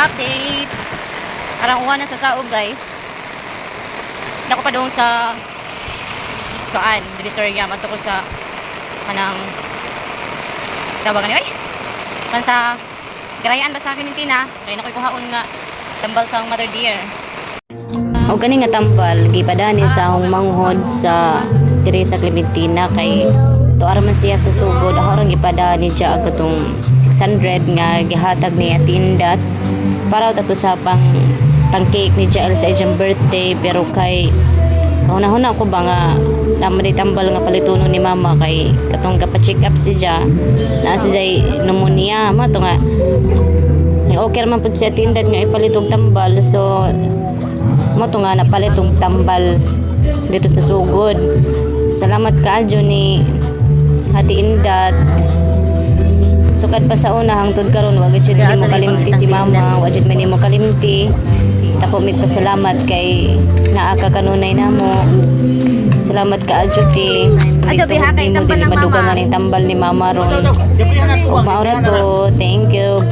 Update. Parang uwan na sa saog, guys. Hindi ako pa doon sa Kaan, Divisoria. Mato ko sa kanang tawagan niyo, sa Garayaan ba sa Clementina. Kaya nakoy kuhaon nga tambal sa Mother Deer. O gani nga tambal gipadani sa akong manghod sa diri sa Clementina kay tuara man siya sa sugod. Ako rang ipadani siya agutong 600 nga gihatag ni Atindat para tato sa pang cake ni Jael sa iyang birthday. Pero kay kahuna-huna ko ba nga naman tambal nga palituno ni mama kay katong gapa-check up siya na siya pneumonia mo to nga okay naman po siya tindat nga ipalitong tambal. So mo to nga napalitong tambal dito sa sugod. Salamat kaadyo ni Hati Indat. Sukad pa sa una hangtod karon wa gid mo kalimti si mama, wa gid man mo kalimti. Ako mig pasalamat kay naa ka kanunay namo. Salamat kaadyo ti. Adyo biha kay tambal ng mama. Tambal ni mama ron. O maura to. Thank you.